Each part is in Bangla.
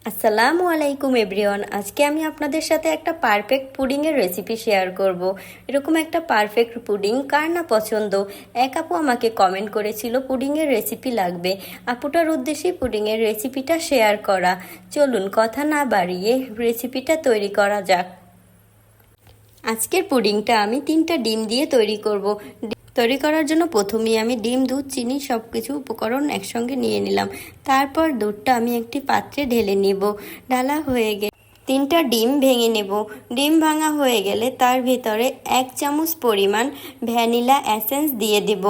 আসসালামু আলাইকুম এভরিওয়ান। আজকে আমি আপনাদের সাথে একটা পারফেক্ট পুডিংয়ের রেসিপি শেয়ার করব। এরকম একটা পারফেক্ট পুডিং কার না পছন্দ। এক আপু আমাকে কমেন্ট করেছিল পুডিংয়ের রেসিপি লাগবে। আপুটার উদ্দেশ্যে পুডিংয়ের রেসিপিটা শেয়ার করা। চলুন কথা না বাড়িয়ে রেসিপিটা তৈরি করা যাক। আজকের পুডিংটা আমি 3টা ডিম দিয়ে তৈরি করব। তৈরি করার জন্য প্রথমেই আমি ডিম, দুধ, চিনি সব কিছু উপকরণ একসঙ্গে নিয়ে নিলাম। তারপর দুধটা আমি একটি পাত্রে ঢেলে নেব। ঢালা হয়ে গেলে 3টা ডিম ভেঙে নেব। ডিম ভাঙা হয়ে গেলে তার ভিতরে 1 চামচ পরিমাণ ভ্যানিলা এসেন্স দিয়ে দেব।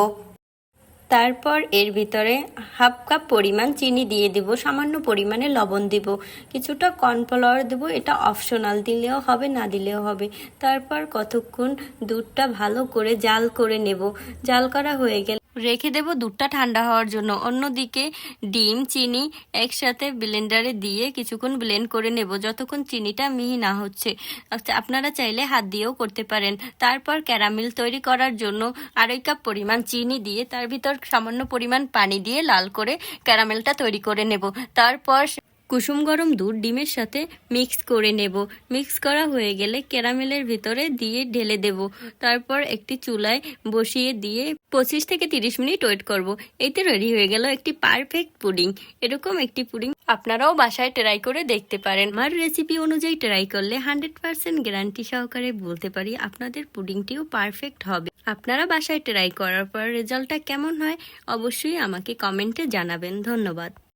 তারপর এর ভিতরে হাফ কাপ পরিমাণ চিনি দিয়ে দেব, সামান্য পরিমাণে লবণ দেব, কিছুটা কর্নফ্লাওয়ার দেব, এটা অপশনাল, দিলেও হবে না দিলেও হবে। তারপর কতক্ষণ দুধটা ভালো করে জাল করে নেব। জাল করা হয়ে গেলে রেখে দেব দুধটা ঠান্ডা হওয়ার জন্য। অন্যদিকে ডিম, চিনি একসাথে ব্লেন্ডারে দিয়ে কিছুক্ষণ ব্লেন্ড করে নেব যতক্ষণ চিনিটা মিহি না হচ্ছে। আপনারা চাইলে হাত দিয়েও করতে পারেন। তারপর ক্যারামেল তৈরি করার জন্য 2.5 কাপ পরিমাণ চিনি দিয়ে তার ভিতর সামান্য পরিমাণ পানি দিয়ে লাল করে ক্যারামেলটা তৈরি করে নেব। তারপর কুসুম গরম দুধ ডিমের সাথে মিক্স করে নেব। মিক্স করা হয়ে গেলে ক্যারামেলের ভিতরে দিয়ে ঢেলে দেব। তারপর একটি চুলায় বসিয়ে দিয়ে 25 থেকে 30 মিনিট ওয়েট করব। এতে রেডি হয়ে গেল একটি পারফেক্ট পুডিং। এরকম একটি পুডিং আপনারাও বাসায় ট্রাই করে দেখতে পারেন। আমার রেসিপি অনুযায়ী ট্রাই করলে 100% গ্যারান্টি সহকারে বলতে পারি আপনাদের পুডিংটিও পারফেক্ট হবে। আপনারা বাসায় ট্রাই করার পর রেজাল্টটা কেমন হয় অবশ্যই আমাকে কমেন্টে জানাবেন। ধন্যবাদ।